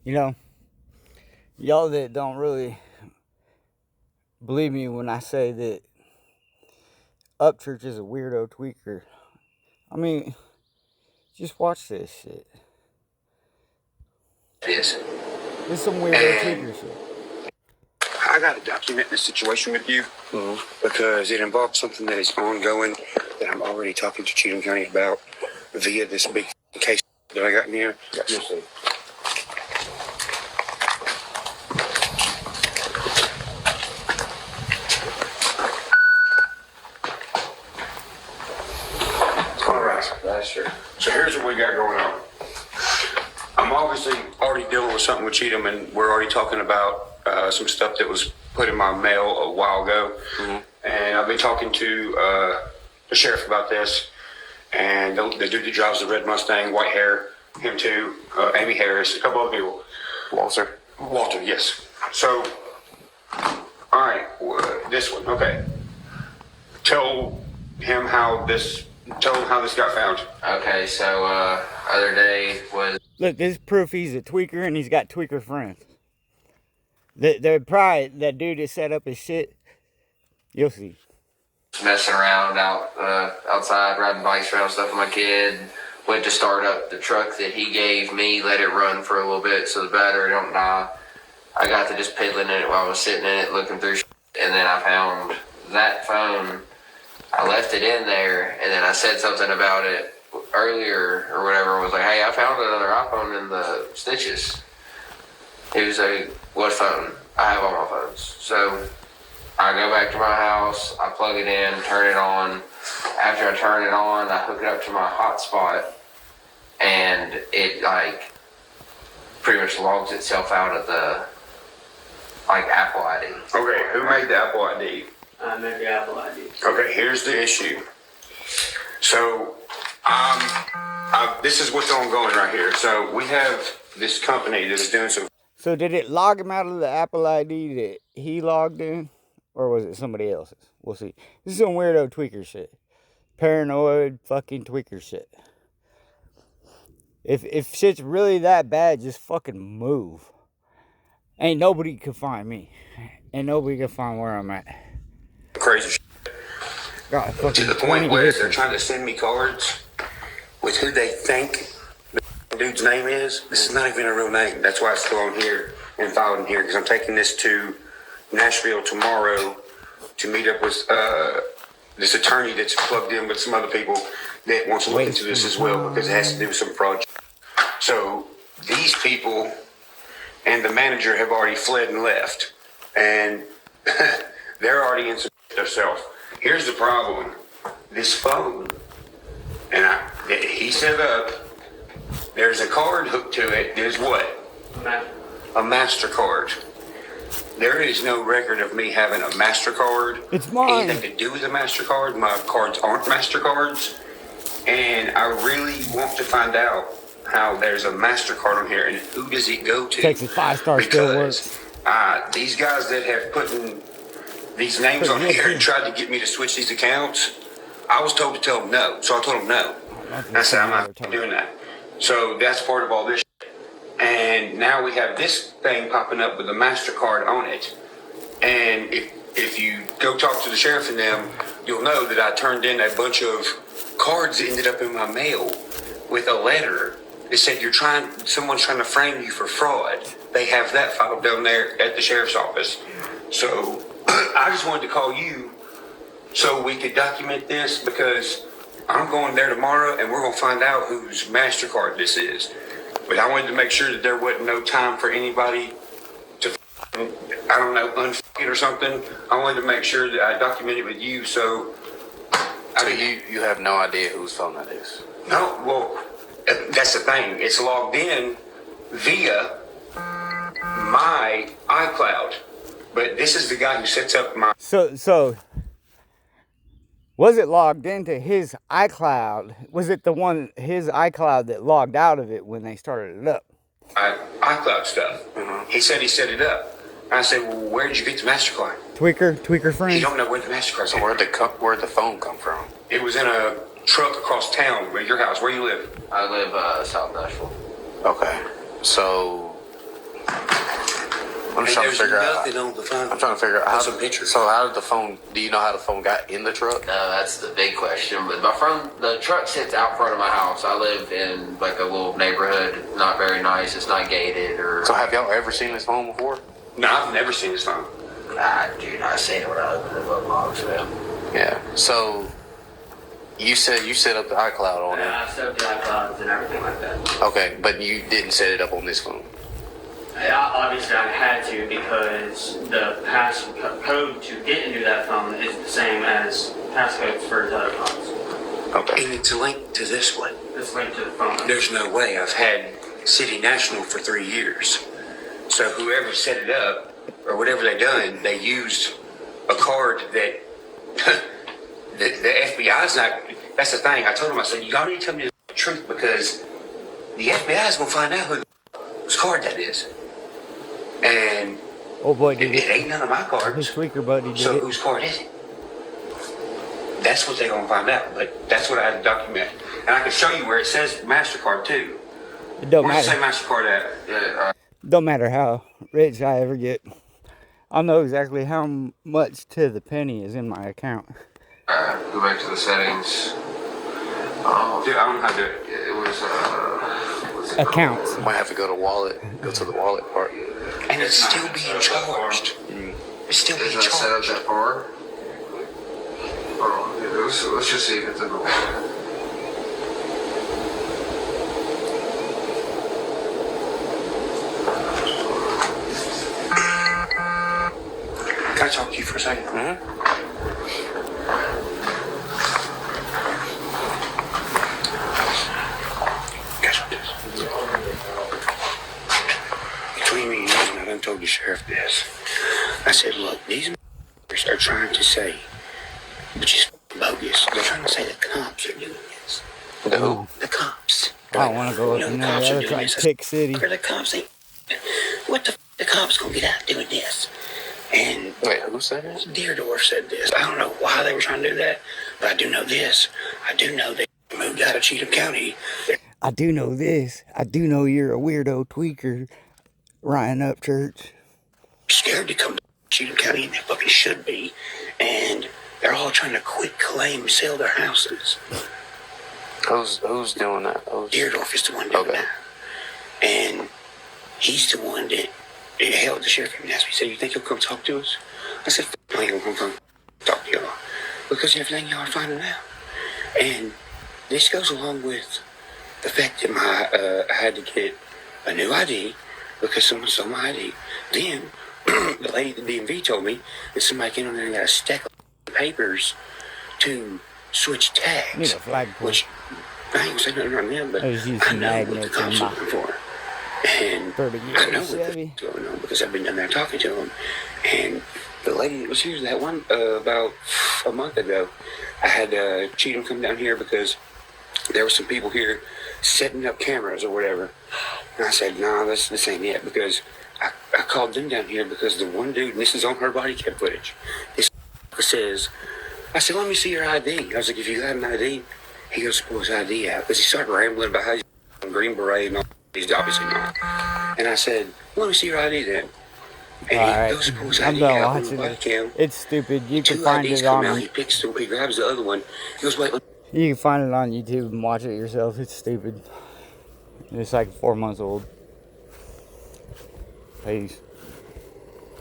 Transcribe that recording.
You know, y'all that don't really believe me when I say that Upchurch is a weirdo tweaker. I mean, just watch this shit. This. This is some weirdo tweaker shit. I got to document this situation with you because it involves something that is ongoing that I'm already talking to Cheatham County about via this big case that I got in here. You'll see. All right. That's true. So here's what we got going on. I'm obviously already dealing with something with Cheatham, and we're already talking about some stuff that was put in my mail a while ago. And I've been talking to the sheriff about this, and the dude that drives the red Mustang, white hair, him too, Amy Harris, a couple other people. Walter, yes. So, all right, this one, okay. Tell him how this got found. Okay, so other day was Look, this is proof he's a tweaker and he's got tweaker friends. They're probably that dude that set up his shit. You'll see. messing around outside, riding bikes around stuff with my kid. Went to start up the truck that he gave me, let it run for a little bit so the battery don't die. I got to just piddling in it while I was sitting in it looking through shit, and then I found that phone. I left it in there, and then I said something about it earlier or whatever. I was like, hey, I found another iPhone in the stitches. He was like, what phone? I have all my phones. So I go back to my house, I plug it in, turn it on. After I turn it on, I hook it up to my hotspot, and it like pretty much logs itself out of the like Apple ID. Okay, who made the Apple ID? I made the Apple ID. Okay, here's the issue. So, this is what's ongoing right here. So we have this company that is doing some. So did it log him out of the Apple ID that he logged in? Or was it somebody else's? We'll see. This is some weirdo tweaker shit. Paranoid fucking tweaker shit. If shit's really that bad, just fucking move. Ain't nobody can find me. Ain't nobody can find where I'm at. Crazy shit. God, To the point where they're trying to send me cards with who they think the dude's name is. This is not even a real name. That's why it's still on here and filed in here, because I'm taking this to Nashville tomorrow to meet up with this attorney that's plugged in with some other people that wants to look into this as well, because it has to do with some fraud. So these people and the manager have already fled and left, and they're already in some themselves. Here's the problem: this phone, and he set up. There's a card hooked to it. There's what? A MasterCard. There is no record of me having a MasterCard. It's mine. Anything to do with a MasterCard. My cards aren't MasterCards. And I really want to find out how there's a MasterCard on here and who does it go to. Texas 5-star still works. These guys that have put these names on here and tried to get me to switch these accounts, I was told to tell them no. So I told them no. I said, I'm not doing that. So that's part of all this. And now we have this thing popping up with a MasterCard on it. And if you go talk to the sheriff and them, you'll know that I turned in a bunch of cards that ended up in my mail with a letter that said someone's trying to frame you for fraud. They have that filed down there at the sheriff's office. So I just wanted to call you so we could document this, because I'm going there tomorrow and we're going to find out whose MasterCard this is. But I wanted to make sure that there wasn't no time for anybody to, I don't know, unf it or something. I wanted to make sure that I documented with you, so you have no idea whose phone that is? No, well, that's the thing. It's logged in via my iCloud. But this is the guy who sets up my... So was it logged into his iCloud? Was it his iCloud that logged out of it when they started it up? iCloud stuff. He said he set it up. I said, well, where did you get the MasterCard? Tweaker friend? You don't know where the MasterCard's. So where'd the phone come from? It was in a truck across town at your house. Where you live? I live South Nashville. Okay. So I'm just trying to figure out. On the phone. I'm trying to figure out some pictures. So how did the phone? Do you know how the phone got in the truck? No, that's the big question. But the truck sits out front of my house. I live in like a little neighborhood, not very nice. It's not gated or. So have y'all ever seen this phone before? No, I've never seen his phone. Dude, I seen it when I opened the glove box, man. Yeah. So you said you set up the iCloud on it. I set up the iClouds and everything like that. Okay, but you didn't set it up on this phone. Obviously, I had to because the passcode to get into that phone is the same as passcodes for his other phones. Okay. And it's linked to this one. It's linked to the phone. There's no way. I've had City National for 3 years. So whoever set it up, or whatever they done, they used a card that the FBI's not. That's the thing. I told them, I said, y'all need to tell me the truth because the FBI's going to find out whose card that is. And Oh boy, did it ain't none of my cards. His tweaker buddy did So it. whose card is it? That's what they're going to find out. But that's what I had to document. And I can show you where it says MasterCard too. It don't Where's it say matter. MasterCard at? Yeah, Don't matter how rich I ever get. I'll know exactly how much to the penny is in my account. go back to the settings. Dude, I don't know how to do it. It was what's it Accounts. Might have to go to wallet. Go to the wallet part. And it's still being charged. It's still Is being that set up charged. that far? Oh, yeah, let's just see if it's in the wallet. Can I talk to you for a second? Guess what this? Between me and you, I done told the sheriff this. I said, look, these are trying to say, which is bogus. They're trying to say the cops are doing this. No. The cops. I don't want to go up You know, in the there. cops That are looks doing like this. Pick City. The cops ain't. What the cops gonna get out doing this? And Wait, who said it? Deerdorf said this. I don't know why they were trying to do that, but I do know this. I do know they moved out of Cheatham County. They're I do know this. I do know you're a weirdo tweaker, Ryan Upchurch. scared to come to Cheatham County, and they fucking should be. And they're all trying to quit claim, sell their houses. Who's doing that? Deerdorf is the one doing Okay. that. And he's the one that held the sheriff and asked me, said, you think he'll come talk to us? I said, I ain't gonna come talk to y'all. Because everything y'all are finding out. And this goes along with the fact that I had to get a new ID because someone stole my ID. Then the lady at the DMV told me that somebody came in there and got a stack of papers to switch tags. Need a flagpole. Which I ain't gonna say nothing on them, but I just used I some know what the magnets cops in are my looking for. And 30 I years know Chevy. what's going on because I've been down there talking to them. And the lady that was here that one about a month ago, I had Cheatham come down here because there were some people here setting up cameras or whatever. And I said, no, this ain't it, because I called them down here because the one dude, and this is on her body cam footage, this says, I said, let me see your ID. I was like, if you got an ID, he goes to pull his ID out because he started rambling about how he's a Green Beret and all. He's obviously not. And I said, well, let me see your ID then. And he goes to pull his I'm ID done out on watching the body it. cam. It's stupid. You can Two find IDs it come out. on. He picks them. He grabs the other one. He goes, wait. You can find it on YouTube and watch it yourself. It's stupid. It's like 4 months old. Peace.